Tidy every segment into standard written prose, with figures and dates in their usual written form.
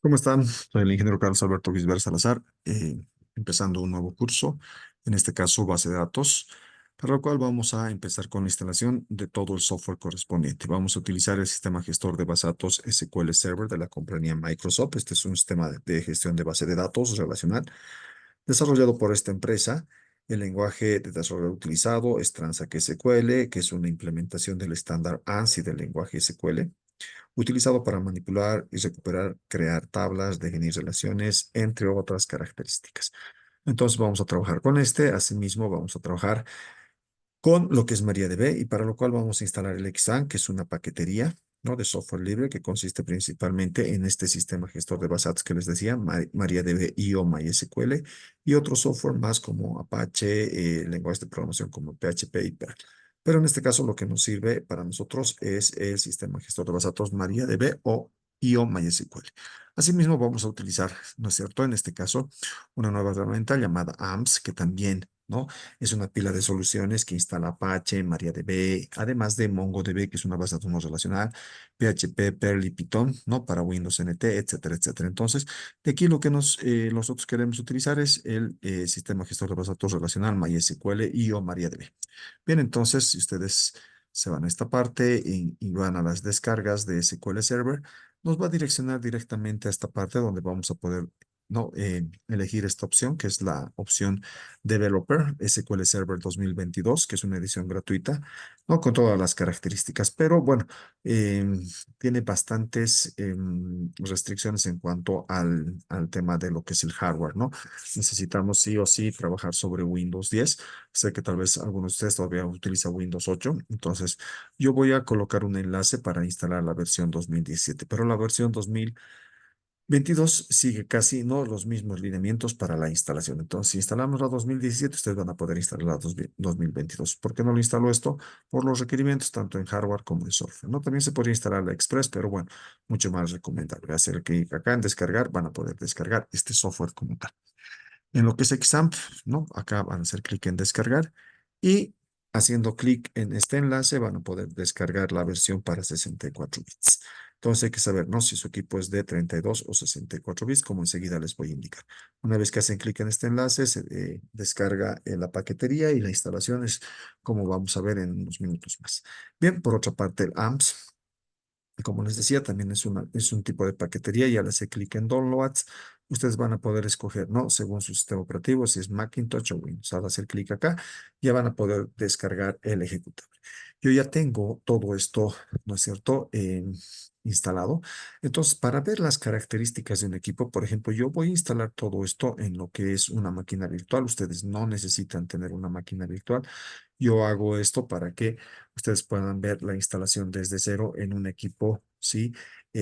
¿Cómo están? Soy el ingeniero Carlos Alberto Gisbert Salazar, empezando un nuevo curso, en este caso base de datos, para lo cual vamos a empezar con la instalación de todo el software correspondiente. Vamos a utilizar el sistema gestor de base de datos SQL Server de la compañía Microsoft. Este es un sistema de gestión de base de datos relacional desarrollado por esta empresa. El lenguaje de desarrollo utilizado es Transact SQL, que es una implementación del estándar ANSI del lenguaje SQL utilizado para manipular y recuperar, crear tablas, definir relaciones, entre otras características. Entonces vamos a trabajar con este, asimismo vamos a trabajar con lo que es MariaDB y para lo cual vamos a instalar el Xampp, que es una paquetería, ¿no? De software libre que consiste principalmente en este sistema gestor de bases de datos que les decía, MariaDB o MySQL y otro software más como Apache, lenguajes de programación como PHP y Perl. Pero en este caso lo que nos sirve para nosotros es el sistema gestor de bases de datos MariaDB o MySQL. Asimismo vamos a utilizar, ¿no es cierto? En este caso, una nueva herramienta llamada AMPS que también, ¿no? Es una pila de soluciones que instala Apache, MariaDB, además de MongoDB, que es una base de datos no relacional, PHP, Perl y Python, ¿no? Para Windows NT, etcétera, etcétera. Entonces, de aquí lo que nosotros queremos utilizar es el sistema gestor de base de datos relacional, MySQL o MariaDB. Bien, entonces, si ustedes se van a esta parte y van a las descargas de SQL Server, nos va a direccionar directamente a esta parte donde vamos a poder, ¿no? Elegir esta opción, que es la opción Developer SQL Server 2022, que es una edición gratuita, ¿no? Con todas las características, pero bueno, tiene bastantes restricciones en cuanto al tema de lo que es el hardware, ¿no? Necesitamos sí o sí trabajar sobre Windows 10. Sé que tal vez algunos de ustedes todavía utilizan Windows 8, entonces yo voy a colocar un enlace para instalar la versión 2017, pero la versión 2022 sigue casi no los mismos lineamientos para la instalación. Entonces, si instalamos la 2017, ustedes van a poder instalar la 2022. ¿Por qué no lo instaló esto? Por los requerimientos tanto en hardware como en software. No, también se podría instalar la Express, pero bueno, mucho más recomendable. Hacer clic acá en descargar, van a poder descargar este software como tal. En lo que es Xampp, ¿no? Acá van a hacer clic en descargar y haciendo clic en este enlace van a poder descargar la versión para 64 bits. Entonces hay que saber, ¿no? Si su equipo es de 32 o 64 bits, como enseguida les voy a indicar. Una vez que hacen clic en este enlace, se descarga la paquetería y la instalación es como vamos a ver en unos minutos más. Bien, por otra parte, el AMPS. Como les decía, también es un tipo de paquetería y al hacer clic en Downloads, ustedes van a poder escoger, ¿no? Según su sistema operativo, si es Macintosh o Windows. Al hacer clic acá, ya van a poder descargar el ejecutable. Yo ya tengo todo esto, ¿no es cierto? Instalado. Entonces, para ver las características de un equipo, por ejemplo, yo voy a instalar todo esto en lo que es una máquina virtual. Ustedes no necesitan tener una máquina virtual. Yo hago esto para que ustedes puedan ver la instalación desde cero en un equipo, ¿sí?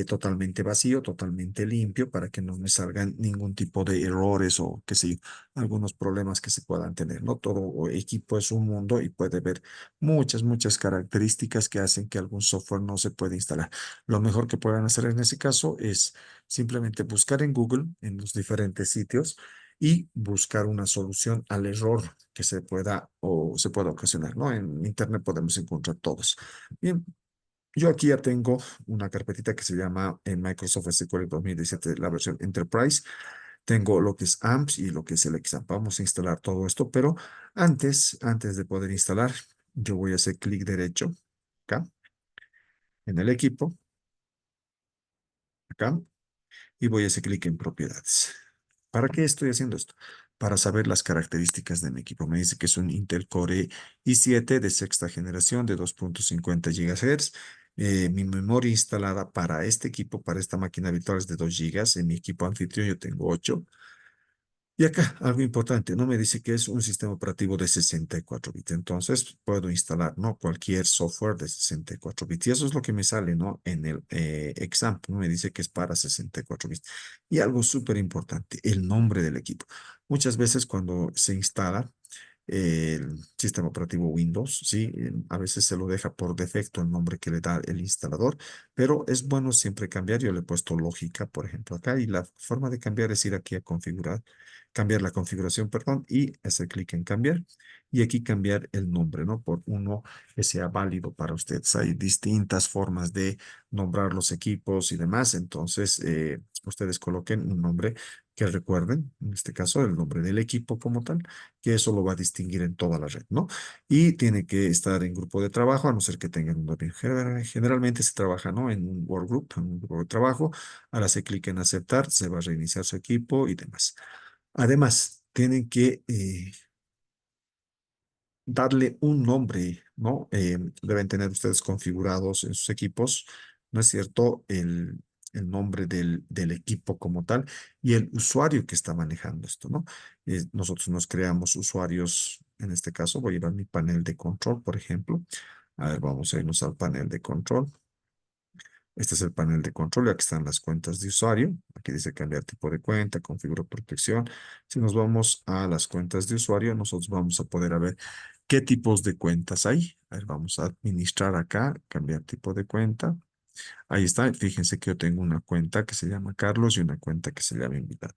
Totalmente vacío, totalmente limpio, para que no me salgan ningún tipo de errores o qué sé yo, algunos problemas que se puedan tener, ¿no? Todo equipo es un mundo y puede ver muchas características que hacen que algún software no se pueda instalar. Lo mejor que puedan hacer en ese caso es simplemente buscar en Google, en los diferentes sitios, y buscar una solución al error que se pueda o se pueda ocasionar, ¿no? En Internet podemos encontrar todos. Bien, yo aquí ya tengo una carpetita que se llama en Microsoft SQL 2017, la versión Enterprise. Tengo lo que es AMPS y lo que es el Xampp. Vamos a instalar todo esto, pero antes de poder instalar, yo voy a hacer clic derecho acá en el equipo, acá, y voy a hacer clic en propiedades. ¿Para qué estoy haciendo esto? Para saber las características de mi equipo. Me dice que es un Intel Core i7 de sexta generación de 2.50 GHz. Mi memoria instalada para este equipo, para esta máquina virtual es de 2 GB. En mi equipo anfitrión yo tengo 8. Y acá, algo importante, no me dice que es un sistema operativo de 64 bits. Entonces, puedo instalar, ¿no? Cualquier software de 64 bits. Y eso es lo que me sale, ¿no? En el example, me dice que es para 64 bits. Y algo súper importante, el nombre del equipo. Muchas veces cuando se instala el sistema operativo Windows, ¿sí? A veces se lo deja por defecto el nombre que le da el instalador, pero es bueno siempre cambiar. Yo le he puesto lógica, por ejemplo, acá, y la forma de cambiar es ir aquí a configurar, cambiar la configuración, perdón, y hacer clic en cambiar, y aquí cambiar el nombre, ¿no? Por uno que sea válido para ustedes. Hay distintas formas de nombrar los equipos y demás, entonces ustedes coloquen un nombre que recuerden, en este caso el nombre del equipo como tal, que eso lo va a distinguir en toda la red, ¿no? Y tiene que estar en grupo de trabajo, a no ser que tengan un dominio. Generalmente se trabaja, ¿no? En un workgroup, en un grupo de trabajo. Ahora se clica en aceptar, se va a reiniciar su equipo y demás. Además, tienen que darle un nombre, ¿no? Deben tener ustedes configurados en sus equipos, ¿no es cierto? El nombre del equipo como tal y el usuario que está manejando esto, ¿no? Nosotros nos creamos usuarios, en este caso voy a ir a mi panel de control, por ejemplo. A ver, vamos a irnos al panel de control. Este es el panel de control, aquí están las cuentas de usuario. Aquí dice cambiar tipo de cuenta, configura protección. Si nos vamos a las cuentas de usuario, nosotros vamos a poder ver qué tipos de cuentas hay. A ver, vamos a administrar acá, cambiar tipo de cuenta. Ahí está, fíjense que yo tengo una cuenta que se llama Carlos y una cuenta que se llama invitado.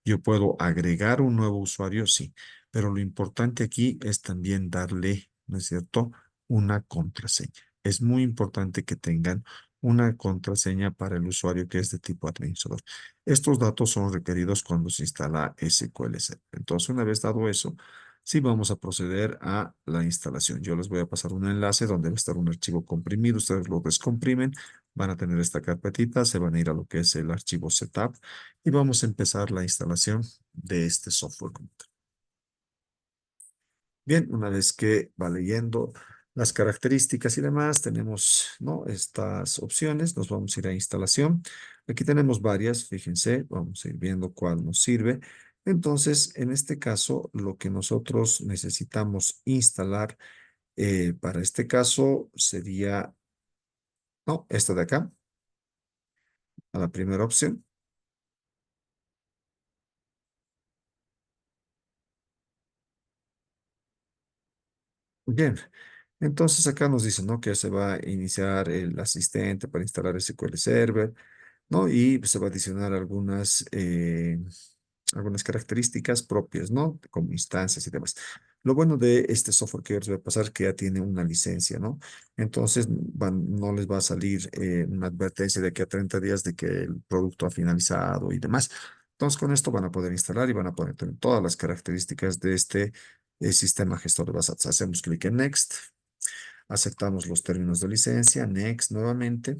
Yo puedo agregar un nuevo usuario, sí, pero lo importante aquí es también darle, ¿no es cierto?, una contraseña. Es muy importante que tengan una contraseña para el usuario que es de tipo administrador. Estos datos son requeridos cuando se instala SQL Server. Entonces, una vez dado eso, sí vamos a proceder a la instalación. Yo les voy a pasar un enlace donde va a estar un archivo comprimido. Ustedes lo descomprimen, van a tener esta carpetita, se van a ir a lo que es el archivo setup y vamos a empezar la instalación de este software como tal. Bien, una vez que va leyendo las características y demás, tenemos, ¿no?, estas opciones. Nos vamos a ir a instalación. Aquí tenemos varias, fíjense, vamos a ir viendo cuál nos sirve. Entonces, en este caso, lo que nosotros necesitamos instalar para este caso sería, no, esta de acá, a la primera opción. Bien, entonces acá nos dice, ¿no?, que se va a iniciar el asistente para instalar SQL Server, ¿no? Y pues, se va a adicionar algunas características propias, ¿no? Como instancias y demás. Lo bueno de este software que yo les voy a pasar es que ya tiene una licencia, ¿no? Entonces no les va a salir una advertencia de que a 30 días de que el producto ha finalizado y demás. Entonces con esto van a poder instalar y van a poder tener todas las características de este sistema gestor de bases. Hacemos clic en Next, aceptamos los términos de licencia, Next nuevamente.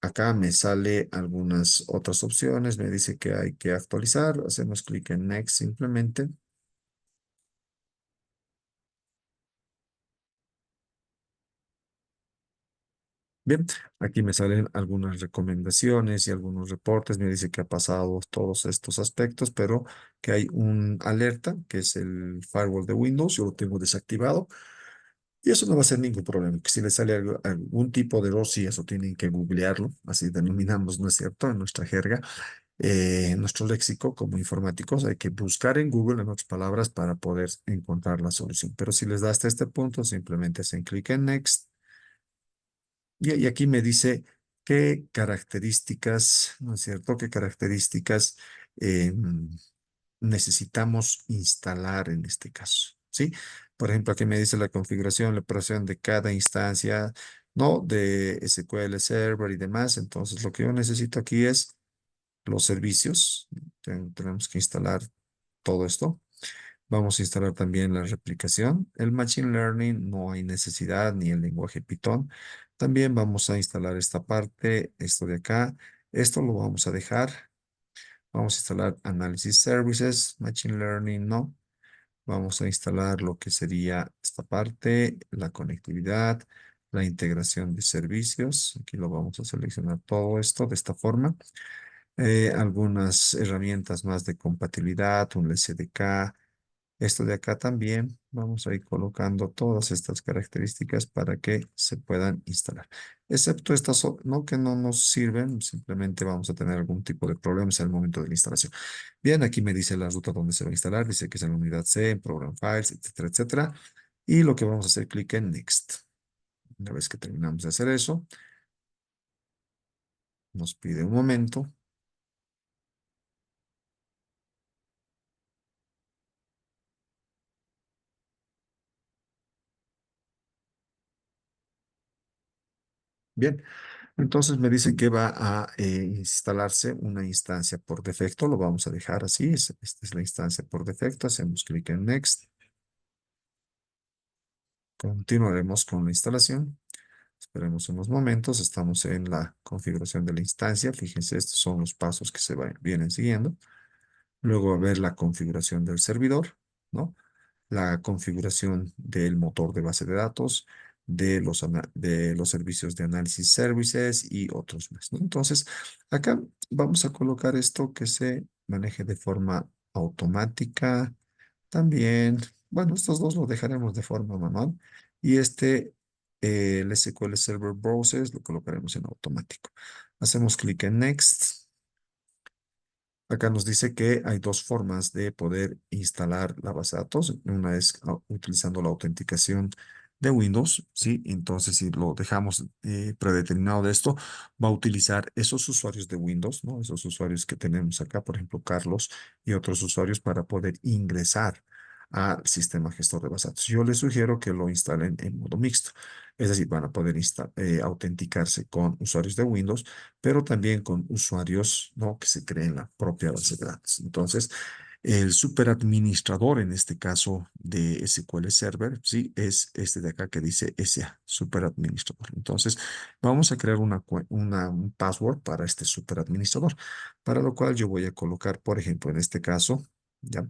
Acá me sale algunas otras opciones, me dice que hay que actualizar, hacemos clic en Next simplemente. Bien, aquí me salen algunas recomendaciones y algunos reportes, me dice que ha pasado todos estos aspectos, pero que hay un alerta, que es el firewall de Windows, yo lo tengo desactivado. Y eso no va a ser ningún problema, que si le sale algún tipo de error, sí, eso tienen que googlearlo, así denominamos, ¿no es cierto?, en nuestra jerga, en nuestro léxico como informáticos, hay que buscar en Google, en otras palabras, para poder encontrar la solución. Pero si les da hasta este punto, simplemente hacen clic en Next y aquí me dice qué características, ¿no es cierto?, qué características necesitamos instalar en este caso, ¿sí? Por ejemplo, aquí me dice la configuración, la operación de cada instancia, ¿no?, de SQL Server y demás. Entonces, lo que yo necesito aquí es los servicios. Tenemos que instalar todo esto. Vamos a instalar también la replicación. El Machine Learning no hay necesidad, ni el lenguaje Python. También vamos a instalar esta parte, esto de acá. Esto lo vamos a dejar. Vamos a instalar Analysis Services, Machine Learning, no. Vamos a instalar lo que sería esta parte, la conectividad, la integración de servicios. Aquí lo vamos a seleccionar todo esto de esta forma. Algunas herramientas más de compatibilidad, un SDK. Esto de acá también vamos a ir colocando todas estas características para que se puedan instalar. Excepto estas, no, que no nos sirven, simplemente vamos a tener algún tipo de problemas en el momento de la instalación. Bien, aquí me dice la ruta donde se va a instalar, dice que es en la unidad C, en Program Files, etcétera, etcétera. Y lo que vamos a hacer, clic en Next. Una vez que terminamos de hacer eso, nos pide un momento. Bien. Entonces me dice que va a instalarse una instancia por defecto. Lo vamos a dejar así. Esta es la instancia por defecto. Hacemos clic en Next. Continuaremos con la instalación. Esperemos unos momentos. Estamos en la configuración de la instancia. Fíjense, estos son los pasos que vienen siguiendo. Luego a ver la configuración del servidor, ¿no? La configuración del motor de base de datos, de los servicios de análisis services y otros más, ¿no? Entonces, acá vamos a colocar esto que se maneje de forma automática. También, bueno, estos dos lo dejaremos de forma manual. Y el SQL Server Browsers, lo colocaremos en automático. Hacemos clic en Next. Acá nos dice que hay dos formas de poder instalar la base de datos. Una es utilizando la autenticación de Windows, ¿sí? Entonces, si lo dejamos predeterminado de esto, va a utilizar esos usuarios de Windows, ¿no? Esos usuarios que tenemos acá, por ejemplo, Carlos y otros usuarios para poder ingresar al sistema gestor de base de datos. Yo les sugiero que lo instalen en modo mixto. Es decir, van a poder autenticarse con usuarios de Windows pero también con usuarios, ¿no? Que se creen la propia base de datos. Entonces, el superadministrador, en este caso de SQL Server, sí, es este de acá que dice SA, superadministrador. Entonces, vamos a crear un password para este superadministrador, para lo cual yo voy a colocar, por ejemplo, en este caso, ¿ya?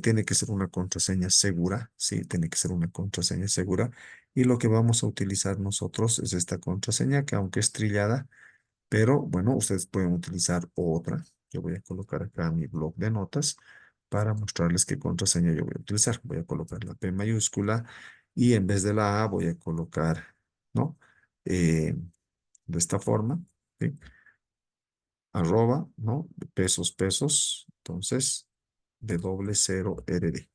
Tiene que ser una contraseña segura, sí, tiene que ser una contraseña segura. Y lo que vamos a utilizar nosotros es esta contraseña que aunque es trillada, pero bueno, ustedes pueden utilizar otra. Yo voy a colocar acá mi blog de notas para mostrarles qué contraseña yo voy a utilizar. Voy a colocar la P mayúscula y en vez de la A voy a colocar, ¿no? Eh, de esta forma, ¿sí? Arroba, ¿no? Pesos, pesos. Entonces, de doble cero RD.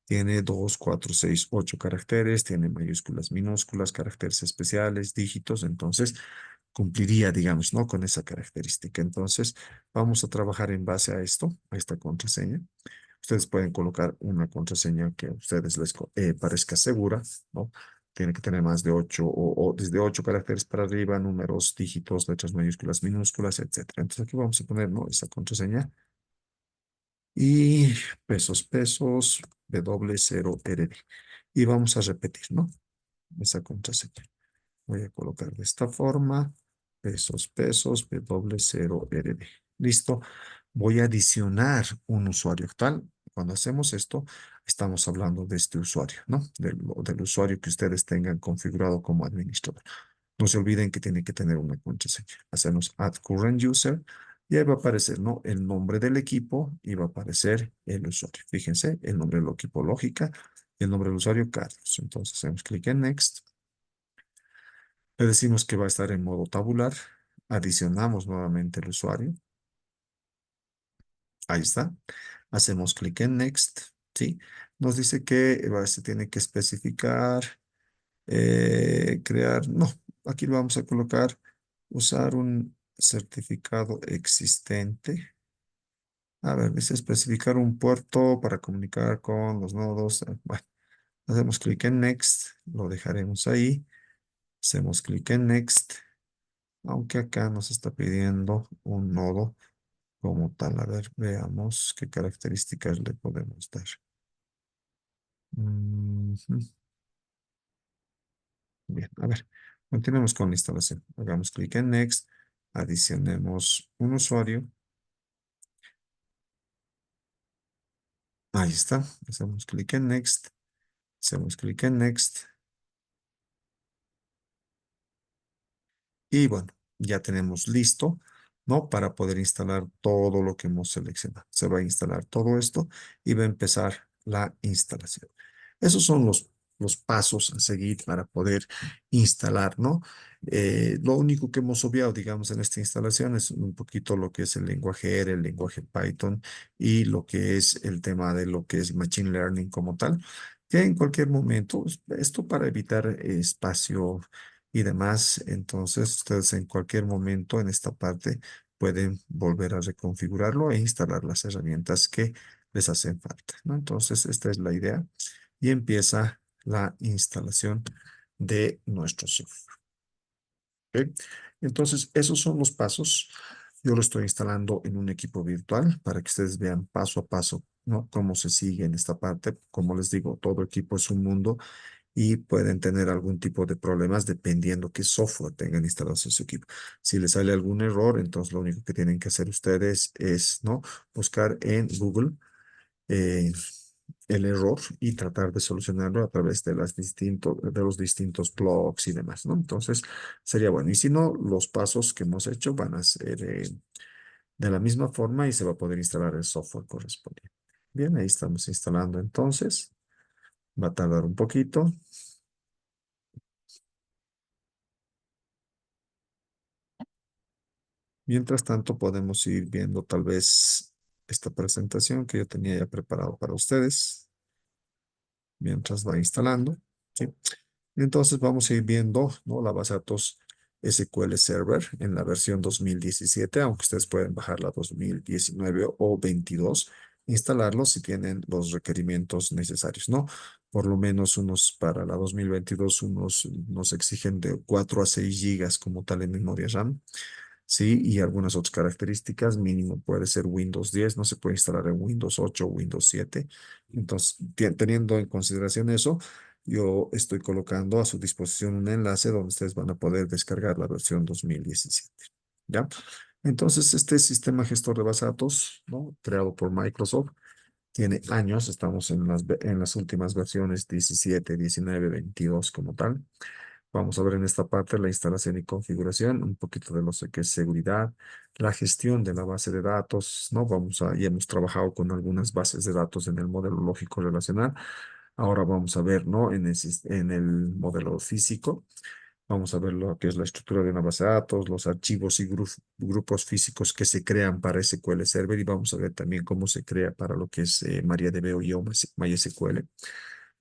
Tiene 2, 4, 6, 8 caracteres, tiene mayúsculas, minúsculas, caracteres especiales, dígitos, entonces cumpliría, digamos, ¿no? Con esa característica. Entonces, vamos a trabajar en base a esto, a esta contraseña. Ustedes pueden colocar una contraseña que a ustedes les parezca segura, ¿no? Tiene que tener más de 8 o desde 8 caracteres para arriba, números, dígitos, letras mayúsculas, minúsculas, etcétera. Entonces, aquí vamos a poner, ¿no? Esa contraseña y pesos, pesos, W0RD. Y vamos a repetir, ¿no? Esa contraseña. Voy a colocar de esta forma, pesos, pesos, W0RD. Listo. Voy a adicionar un usuario tal. Cuando hacemos esto, estamos hablando de este usuario, ¿no? Del usuario que ustedes tengan configurado como administrador. No se olviden que tiene que tener una contraseña. Hacemos add current user y ahí va a aparecer, ¿no? El nombre del equipo y va a aparecer el usuario. Fíjense, el nombre del equipo lógica y el nombre del usuario Carlos. Entonces hacemos clic en next. Le decimos que va a estar en modo tabular. Adicionamos nuevamente el usuario. Ahí está. Hacemos clic en next. ¿Sí? Nos dice que se tiene que especificar. Crear, no, aquí lo vamos a colocar, usar un certificado existente. A ver, dice especificar un puerto para comunicar con los nodos. Bueno, hacemos clic en Next, lo dejaremos ahí. Hacemos clic en Next, aunque acá nos está pidiendo un nodo como tal. A ver, veamos qué características le podemos dar. Ujú. Bien, a ver, continuemos con la instalación. Hagamos clic en Next, adicionemos un usuario. Ahí está. Hacemos clic en Next, hacemos clic en Next. Y bueno, ya tenemos listo, ¿no? Para poder instalar todo lo que hemos seleccionado. Se va a instalar todo esto y va a empezar la instalación. Esos son los pasos a seguir para poder instalar, ¿no? Lo único que hemos obviado, digamos, en esta instalación es un poquito lo que es el lenguaje R, el lenguaje Python y lo que es el tema de lo que es Machine Learning como tal, que en cualquier momento, esto para evitar espacio y demás. Entonces, ustedes en cualquier momento en esta parte pueden volver a reconfigurarlo e instalar las herramientas que les hacen falta, ¿no? Entonces, esta es la idea y empieza la instalación de nuestro software. ¿Ok? Entonces, esos son los pasos. Yo lo estoy instalando en un equipo virtual para que ustedes vean paso a paso, ¿no? Cómo se sigue en esta parte. Como les digo, todo equipo es un mundo y pueden tener algún tipo de problemas dependiendo qué software tengan instalado en su equipo. Si les sale algún error, entonces lo único que tienen que hacer ustedes es, ¿no? Buscar en Google eh, el error y tratar de solucionarlo a través de de los distintos blogs y demás, ¿no? Entonces, sería bueno. Y si no, los pasos que hemos hecho van a ser de la misma forma y se va a poder instalar el software correspondiente. Bien, ahí estamos instalando entonces. Va a tardar un poquito. Mientras tanto, podemos ir viendo tal vez esta presentación que yo tenía ya preparado para ustedes mientras va instalando. ¿Sí? Entonces vamos a ir viendo, ¿no? La base de datos SQL Server en la versión 2017, aunque ustedes pueden bajar la 2019 o 22, instalarlo si tienen los requerimientos necesarios, ¿no? Por lo menos unos para la 2022, unos nos exigen de 4 a 6 gigas como tal en memoria RAM. Sí, y algunas otras características, mínimo puede ser Windows 10, no se puede instalar en Windows 8 o Windows 7. Entonces, teniendo en consideración eso, yo estoy colocando a su disposición un enlace donde ustedes van a poder descargar la versión 2017. ¿Ya? Entonces, este sistema gestor de base de datos, ¿no? Creado por Microsoft, tiene años, estamos en las últimas versiones 17, 19, 22 como tal. Vamos a ver en esta parte la instalación y configuración, un poquito de lo que es seguridad, la gestión de la base de datos, ¿no? Ya hemos trabajado con algunas bases de datos en el modelo lógico relacional. Ahora vamos a ver, ¿no? En el modelo físico, vamos a ver lo que es la estructura de una base de datos, los archivos y grupos físicos que se crean para SQL Server y vamos a ver también cómo se crea para lo que es MariaDB o MySQL.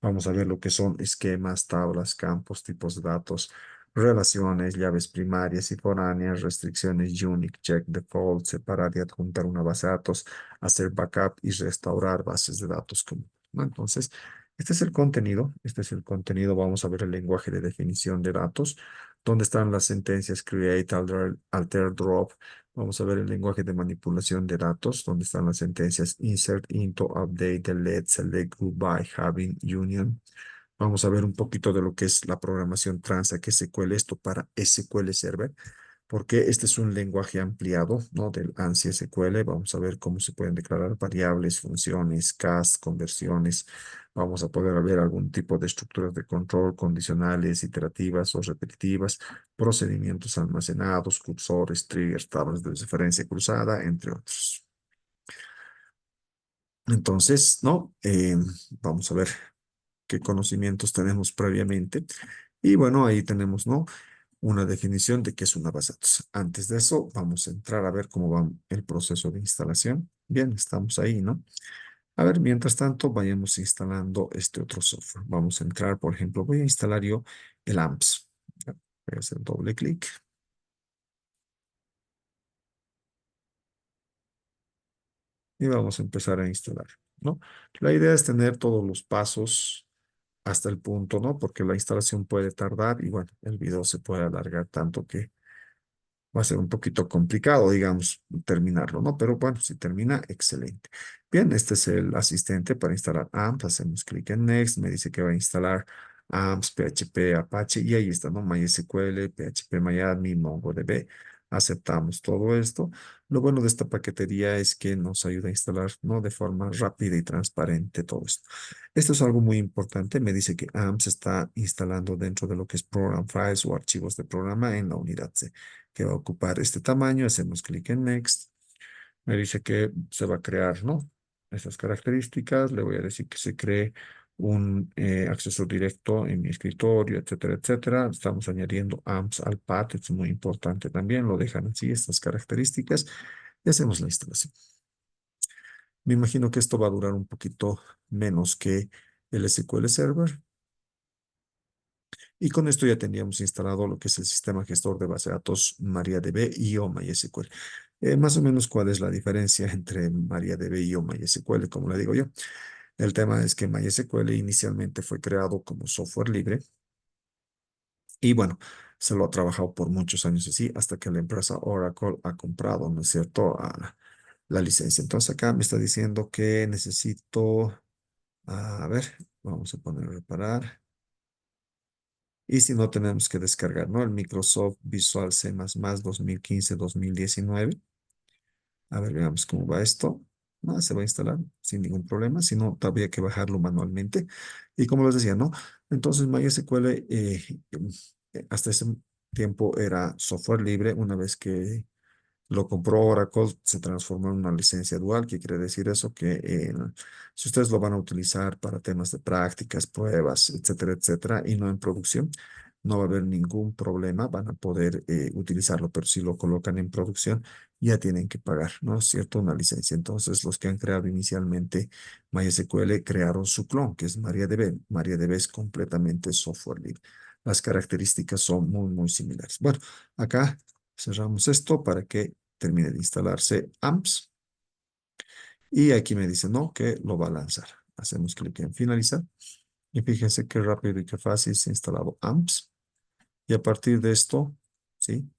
Vamos a ver lo que son esquemas, tablas, campos, tipos de datos, relaciones, llaves primarias y foráneas, restricciones, unique, check, default, separar y adjuntar una base de datos, hacer backup y restaurar bases de datos común, ¿no? Entonces, este es el contenido. Vamos a ver el lenguaje de definición de datos, dónde están las sentencias create, alter, drop. Vamos a ver el lenguaje de manipulación de datos, donde están las sentencias insert, into, update, delete, select, goodbye, having, union. Vamos a ver un poquito de lo que es la programación Transact SQL, esto para SQL Server, porque este es un lenguaje ampliado, ¿no? Del ANSI SQL. Vamos a ver cómo se pueden declarar variables, funciones, cast, conversiones. Vamos a poder ver algún tipo de estructuras de control, condicionales, iterativas o repetitivas, procedimientos almacenados, cursores, triggers, tablas de referencia cruzada, entre otros. Entonces, ¿no? Vamos a ver qué conocimientos tenemos previamente. Y bueno, ahí tenemos, ¿no? Una definición de qué es una base de datos. Antes de eso, vamos a entrar a ver cómo va el proceso de instalación. Bien, estamos ahí, ¿no? A ver, mientras tanto, vayamos instalando este otro software. Vamos a entrar, por ejemplo, voy a instalar yo el AMPS. Ya, voy a hacer doble clic y vamos a empezar a instalar, ¿no? La idea es tener todos los pasos hasta el punto, ¿no? Porque la instalación puede tardar y bueno, el video se puede alargar tanto que va a ser un poquito complicado, digamos, terminarlo, ¿no? Pero bueno, si termina, excelente. Bien, este es el asistente para instalar AMPS. Hacemos clic en Next, me dice que va a instalar AMPS, PHP, Apache, y ahí está, ¿no? MySQL, PHP, MongoDB. Aceptamos todo esto. Lo bueno de esta paquetería es que nos ayuda a instalar, ¿no? De forma rápida y transparente todo esto. Esto es algo muy importante. Me dice que AMPS está instalando dentro de lo que es Program Files o archivos de programa en la unidad C que va a ocupar este tamaño. Hacemos clic en Next. Me dice que se va a crear, ¿no? Estas características. Le voy a decir que se cree un acceso directo en mi escritorio, etcétera, etcétera. Estamos añadiendo AMPS al path. Es muy importante también. Lo dejan así, estas características. Y hacemos la instalación. Me imagino que esto va a durar un poquito menos que el SQL Server. Y con esto ya tendríamos instalado lo que es el sistema gestor de base de datos MariaDB y o MySQL. Más o menos, ¿cuál es la diferencia entre MariaDB y o MySQL? Como le digo yo, el tema es que MySQL inicialmente fue creado como software libre y bueno, se lo ha trabajado por muchos años así, hasta que la empresa Oracle ha comprado, ¿no es cierto?, la licencia. Entonces acá me está diciendo que necesito, a ver, vamos a poner reparar. Y si no, tenemos que descargar, ¿no? El Microsoft Visual C++ 2015-2019. A ver, veamos cómo va esto. No, se va a instalar sin ningún problema, si no, habría que bajarlo manualmente. Y como les decía, ¿no? Entonces, MySQL hasta ese tiempo era software libre. Una vez que lo compró Oracle, se transformó en una licencia dual. ¿Qué quiere decir eso? Que si ustedes lo van a utilizar para temas de prácticas, pruebas, etcétera, etcétera, y no en producción, no va a haber ningún problema, van a poder utilizarlo, pero si lo colocan en producción, ya tienen que pagar, ¿no es cierto? Una licencia. Entonces, los que han creado inicialmente MySQL crearon su clon, que es MariaDB. MariaDB es completamente software libre. Las características son muy, muy similares. Bueno, acá cerramos esto para que termine de instalarse AMPS. Y aquí me dice, no, que lo va a lanzar. Hacemos clic en finalizar. Y fíjense qué rápido y qué fácil se ha instalado AMPS. Y a partir de esto, ¿sí?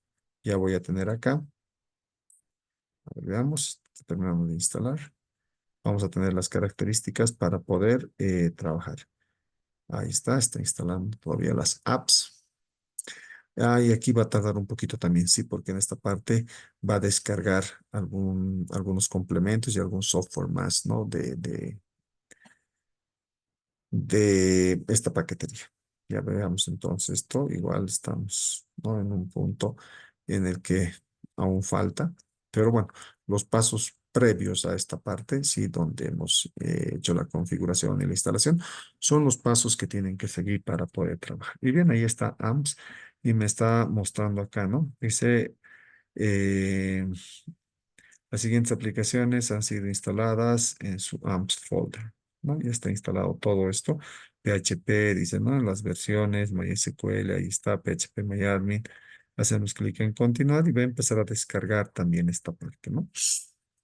Ya voy a tener acá. A ver, veamos. Terminamos de instalar. Vamos a tener las características para poder trabajar. Ahí está instalando todavía las apps. Ah, y aquí va a tardar un poquito también, sí, porque en esta parte va a descargar algunos complementos y algún software más, ¿no? De esta paquetería. Ya veamos entonces esto. Igual estamos, ¿no?, en un punto en el que aún falta. Pero bueno, los pasos previos a esta parte, sí, donde hemos hecho la configuración y la instalación, son los pasos que tienen que seguir para poder trabajar. Y bien, ahí está AMPS y me está mostrando acá, ¿no? Dice, eh, las siguientes aplicaciones han sido instaladas en su AMPS folder, ¿no? Ya está instalado todo esto. PHP, dice, ¿no? Las versiones, MySQL, ahí está, PHP MyAdmin. Hacemos clic en continuar y va a empezar a descargar también esta parte, ¿no?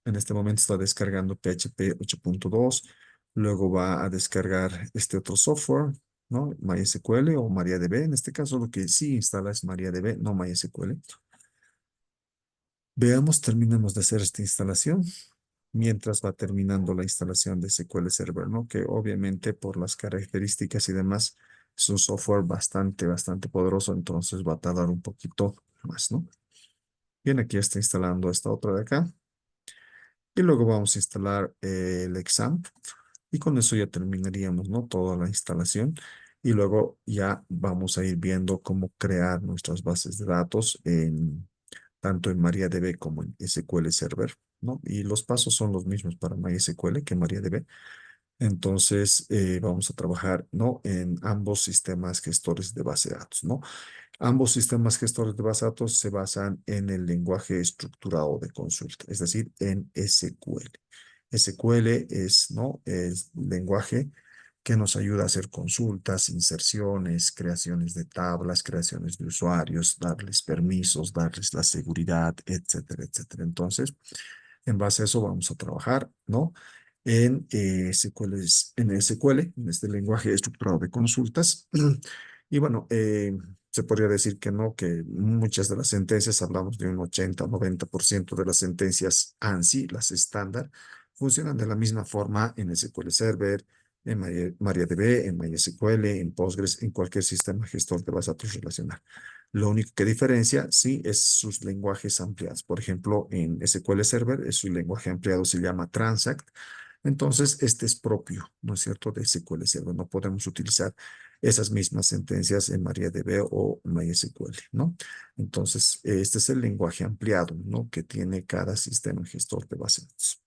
En este momento está descargando PHP 8.2. Luego va a descargar este otro software, ¿no? MySQL o MariaDB. En este caso, lo que sí instala es MariaDB, no MySQL. Veamos, terminemos de hacer esta instalación mientras va terminando la instalación de SQL Server, ¿no? Que obviamente por las características y demás es un software bastante poderoso, entonces va a tardar un poquito más, ¿no? Bien, aquí está instalando esta otra de acá. Y luego vamos a instalar el exam. Y con eso ya terminaríamos, ¿no? Toda la instalación. Y luego ya vamos a ir viendo cómo crear nuestras bases de datos tanto en MariaDB como en SQL Server, ¿no? Y los pasos son los mismos para MySQL que MariaDB. Entonces, vamos a trabajar, ¿no?, en ambos sistemas gestores de base de datos, ¿no? Ambos sistemas gestores de base de datos se basan en el lenguaje estructurado de consulta, es decir, en SQL. SQL es, ¿no?, es lenguaje que nos ayuda a hacer consultas, inserciones, creaciones de tablas, creaciones de usuarios, darles permisos, darles la seguridad, etcétera, etcétera. Entonces, en base a eso vamos a trabajar, ¿no?, en SQL, en SQL, en este lenguaje estructurado de consultas. Y bueno, se podría decir que no, que muchas de las sentencias, hablamos de un 80 o 90% de las sentencias ANSI, las estándar, funcionan de la misma forma en SQL Server, en MariaDB, en MySQL, en Postgres, en cualquier sistema gestor de base de datos relacional. Lo único que diferencia, sí, es sus lenguajes ampliados. Por ejemplo, en SQL Server, su lenguaje ampliado se llama Transact. Entonces, este es propio, ¿no es cierto?, de SQL Server. No podemos utilizar esas mismas sentencias en MariaDB o MySQL, ¿no? Entonces, este es el lenguaje ampliado, ¿no?, que tiene cada sistema gestor de base de datos.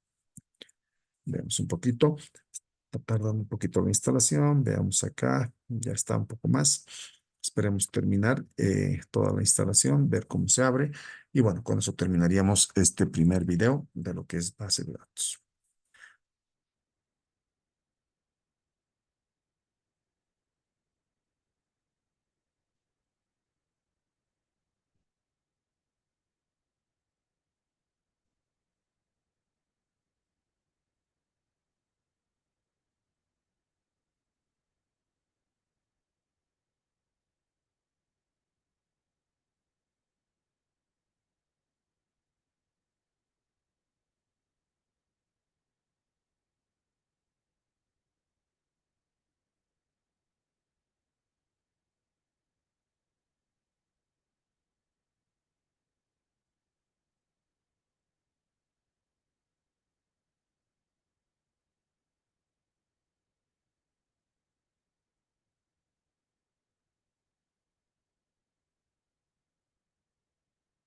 Veamos un poquito. Está tardando un poquito la instalación. Veamos acá. Ya está un poco más. Esperemos terminar toda la instalación, ver cómo se abre. Y bueno, con eso terminaríamos este primer video de lo que es base de datos.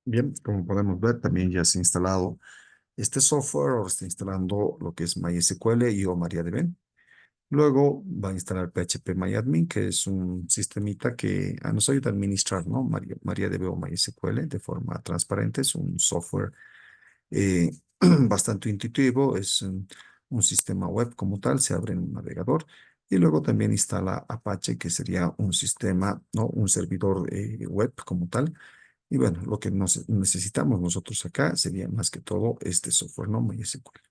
Bien, como podemos ver, también ya se ha instalado este software, ahora está instalando lo que es MySQL y o MariaDB. Luego va a instalar PHP que es un sistemita que nos ayuda a administrar, ¿no? MariaDB o MySQL de forma transparente. Es un software eh, bastante intuitivo, es un sistema web como tal, se abre en un navegador. Y luego también instala Apache, que sería un sistema, ¿no? Un servidor web como tal. Y bueno, lo que necesitamos nosotros acá sería más que todo este software, ¿no? MySQL.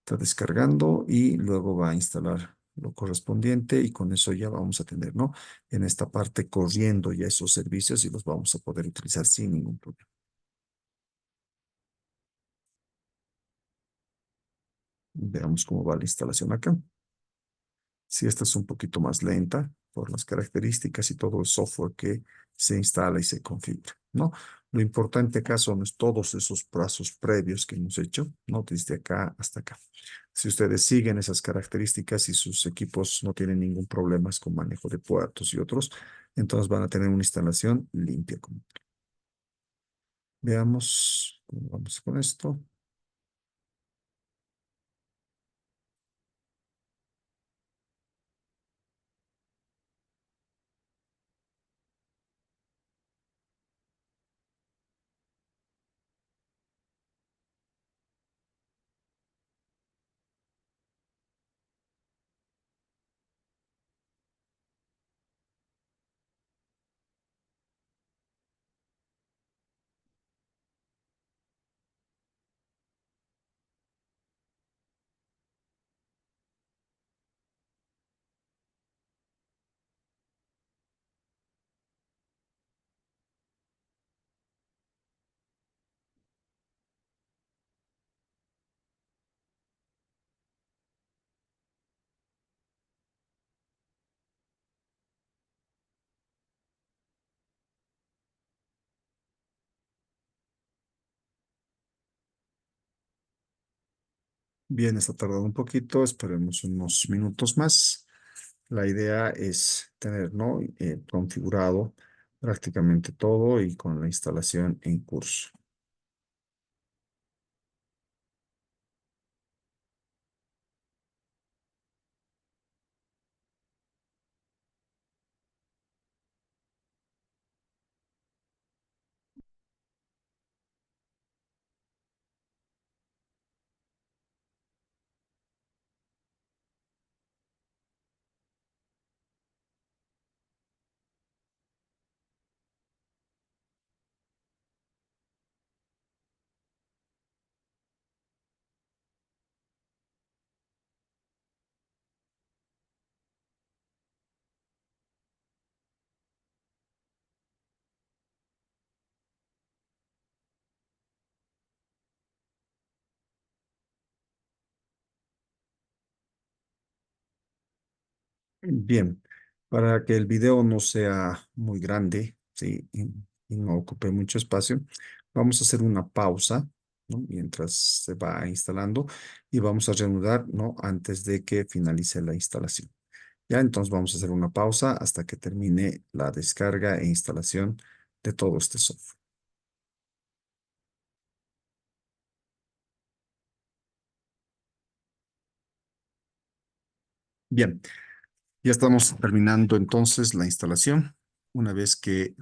Está descargando y luego va a instalar lo correspondiente y con eso ya vamos a tener, ¿no? En esta parte corriendo ya esos servicios y los vamos a poder utilizar sin ningún problema. Veamos cómo va la instalación acá. Si esta es un poquito más lenta por las características y todo el software que se instala y se configura, ¿no? Lo importante acá son todos esos pasos previos que hemos hecho, ¿no? Desde acá hasta acá. Si ustedes siguen esas características y sus equipos no tienen ningún problema con manejo de puertos y otros, entonces van a tener una instalación limpia. Veamos cómo vamos con esto. Bien, está tardando un poquito, esperemos unos minutos más. La idea es tener, ¿no? Configurado prácticamente todo y con la instalación en curso. Bien, para que el video no sea muy grande, ¿sí? Y no ocupe mucho espacio, vamos a hacer una pausa, ¿no? Mientras se va instalando y vamos a reanudar, ¿no? Antes de que finalice la instalación. Ya, entonces vamos a hacer una pausa hasta que termine la descarga e instalación de todo este software. Bien, ya estamos terminando entonces la instalación. Una vez que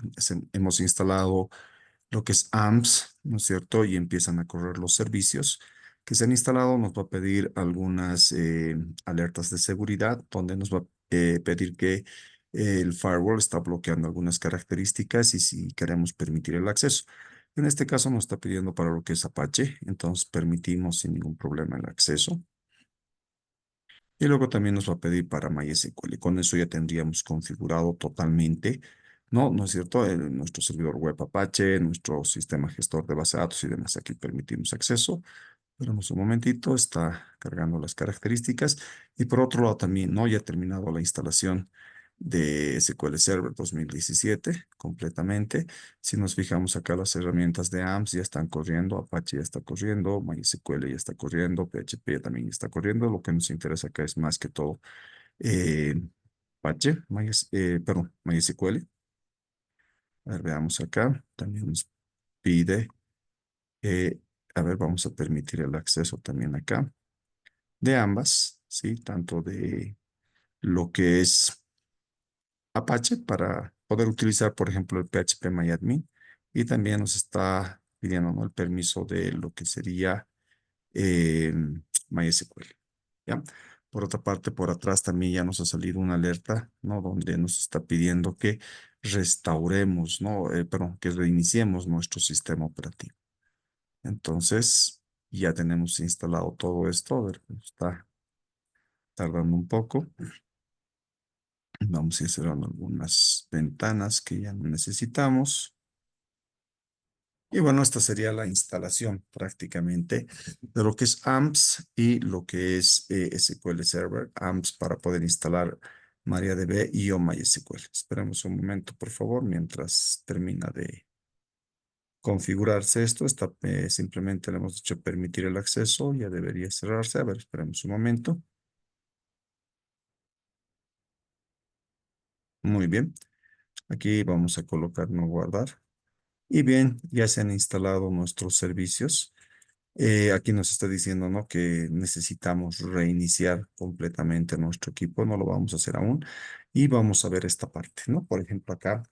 hemos instalado lo que es AMPS, ¿no es cierto? Y empiezan a correr los servicios que se han instalado, nos va a pedir algunas alertas de seguridad, donde nos va a pedir que el firewall está bloqueando algunas características y si queremos permitir el acceso. En este caso nos está pidiendo para lo que es Apache, entonces permitimos sin ningún problema el acceso. Y luego también nos va a pedir para MySQL. Y con eso ya tendríamos configurado totalmente, ¿no? ¿No es cierto? Nuestro servidor web Apache, nuestro sistema gestor de base de datos y demás. Aquí permitimos acceso. Esperamos un momentito, está cargando las características. Y por otro lado también, ¿no? Ya ha terminado la instalación de SQL Server 2017 completamente. Si nos fijamos acá, las herramientas de AMPS ya están corriendo, Apache ya está corriendo, MySQL ya está corriendo, PHP también está corriendo. Lo que nos interesa acá es más que todo eh, Apache, perdón, MySQL. A ver, veamos acá. También. pide, eh, a ver, vamos a permitir el acceso también acá de ambas, ¿sí? Tanto de lo que es Apache para poder utilizar, por ejemplo, el PHP y también nos está pidiendo, ¿no?, el permiso de lo que sería eh, MySQL, ¿ya? Por otra parte, por atrás también ya nos ha salido una alerta, ¿no?, donde nos está pidiendo que restauremos, ¿no? Perdón, que reiniciemos nuestro sistema operativo. Entonces, ya tenemos instalado todo esto. A ver, está tardando un poco. Vamos a ir cerrando algunas ventanas que ya no necesitamos. Y bueno, esta sería la instalación prácticamente de lo que es AMPS y lo que es SQL Server. AMPS para poder instalar MariaDB y o MySQL. Esperemos un momento, por favor, mientras termina de configurarse esto. Simplemente le hemos dicho permitir el acceso. Ya debería cerrarse. A ver, esperemos un momento. Muy bien. Aquí vamos a colocar no guardar. Y bien, ya se han instalado nuestros servicios. Aquí nos está diciendo, ¿no?, que necesitamos reiniciar completamente nuestro equipo. No lo vamos a hacer aún. Y vamos a ver esta parte, ¿no? Por ejemplo, acá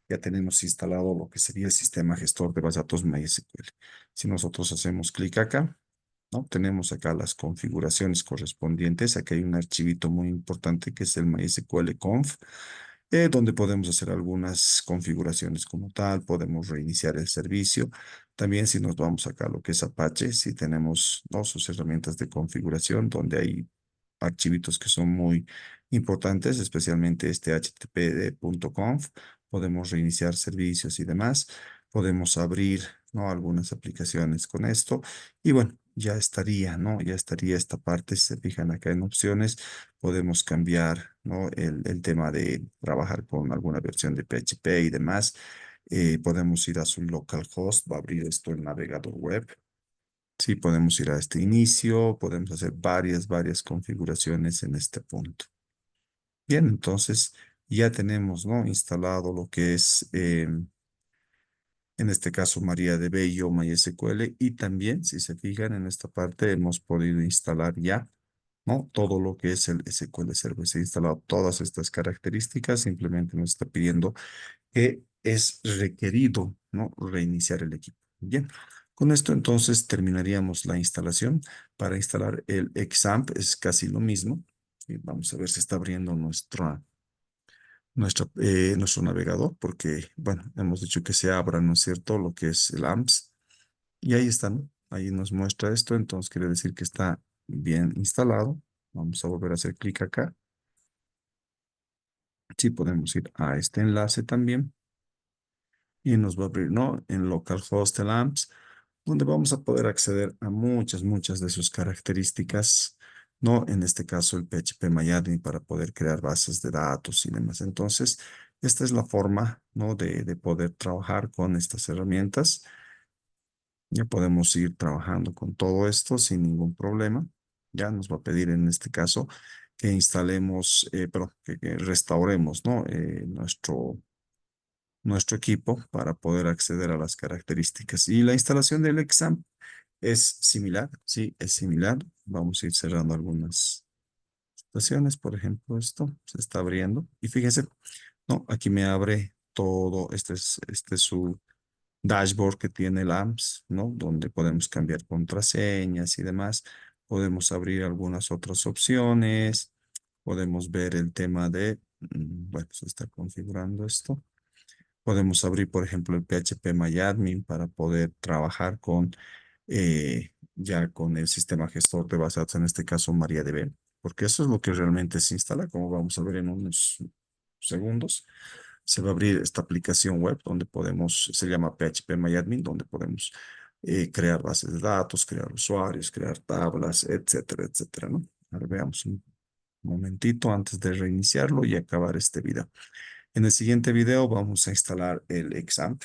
ya tenemos instalado lo que sería el sistema gestor de bases de datos MySQL. Si nosotros hacemos clic acá, ¿no?, tenemos acá las configuraciones correspondientes. Aquí hay un archivito muy importante que es el MySQL conf, donde podemos hacer algunas configuraciones como tal, podemos reiniciar el servicio. También si nos vamos acá a lo que es Apache, si tenemos, ¿no?, sus herramientas de configuración, donde hay archivitos que son muy importantes, especialmente este http://conf, podemos reiniciar servicios y demás. Podemos abrir, ¿no?, algunas aplicaciones con esto. Y bueno, ya estaría, ¿no? Ya estaría esta parte. Si se fijan acá en opciones, podemos cambiar, ¿no?, el tema de trabajar con alguna versión de PHP y demás. Podemos ir a su localhost, va a abrir esto el navegador web. Sí, podemos ir a este inicio, podemos hacer varias configuraciones en este punto. Bien, entonces ya tenemos, ¿no?, instalado lo que es, en este caso, MariaDB y o MySQL. Y también, si se fijan en esta parte, hemos podido instalar ya, ¿no?, todo lo que es el SQL Server. Se ha instalado todas estas características. Simplemente nos está pidiendo que es requerido, ¿no?, reiniciar el equipo. Bien, con esto entonces terminaríamos la instalación. Para instalar el XAMPP es casi lo mismo. Y vamos a ver si está abriendo nuestro navegador, porque, bueno, hemos dicho que se abra, ¿no es cierto?, lo que es el AMPS. Y ahí está, ¿no? Ahí nos muestra esto. Entonces quiere decir que está bien instalado. Vamos a volver a hacer clic acá. Sí, podemos ir a este enlace también. Y nos va a abrir, ¿no?, en localhost el AMPS, donde vamos a poder acceder a muchas de sus características, ¿no? En este caso, el PHP para poder crear bases de datos y demás. Entonces, esta es la forma, ¿no?, de poder trabajar con estas herramientas. Ya podemos ir trabajando con todo esto sin ningún problema. Ya nos va a pedir en este caso que instalemos, perdón, que restauremos, ¿no?, nuestro equipo para poder acceder a las características. Y la instalación del exam es similar, sí, es similar. Vamos a ir cerrando algunas situaciones. Por ejemplo, esto se está abriendo. Y fíjense, no, aquí me abre todo. Este es su dashboard que tiene el AMPS, ¿no? Donde podemos cambiar contraseñas y demás. Podemos abrir algunas otras opciones. Podemos ver el tema de, bueno, se está configurando esto. Podemos abrir, por ejemplo, el PHP para poder trabajar con, ya con el sistema gestor de bases de datos, en este caso MariaDB, porque eso es lo que realmente se instala, como vamos a ver en unos segundos. Se va a abrir esta aplicación web donde podemos, se llama PHP donde podemos crear bases de datos, crear usuarios, crear tablas, etcétera, ¿no? Ahora veamos un momentito antes de reiniciarlo y acabar este video. En el siguiente video vamos a instalar el XAMPP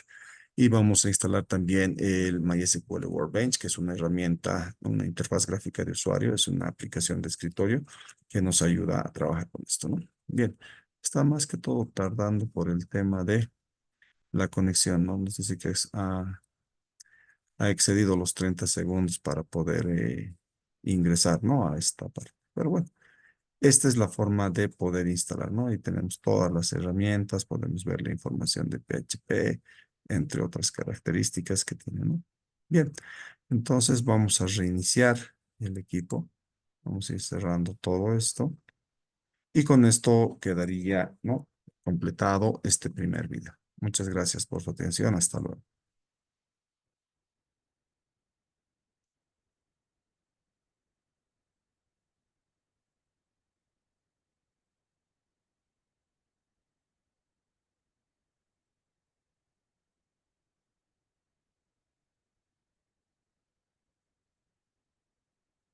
y vamos a instalar también el MySQL Workbench, que es una herramienta, una interfaz gráfica de usuario, es una aplicación de escritorio que nos ayuda a trabajar con esto, ¿no? Bien, está más que todo tardando por el tema de la conexión, ¿no? No sé si que es, ha excedido los 30 segundos para poder ingresar, ¿no? A esta parte. Pero bueno, esta es la forma de poder instalar, ¿no? Y tenemos todas las herramientas, podemos ver la información de PHP, entre otras características que tiene, ¿no? Bien, entonces vamos a reiniciar el equipo. Vamos a ir cerrando todo esto. Y con esto quedaría, ¿no? Completado este primer video. Muchas gracias por su atención. Hasta luego.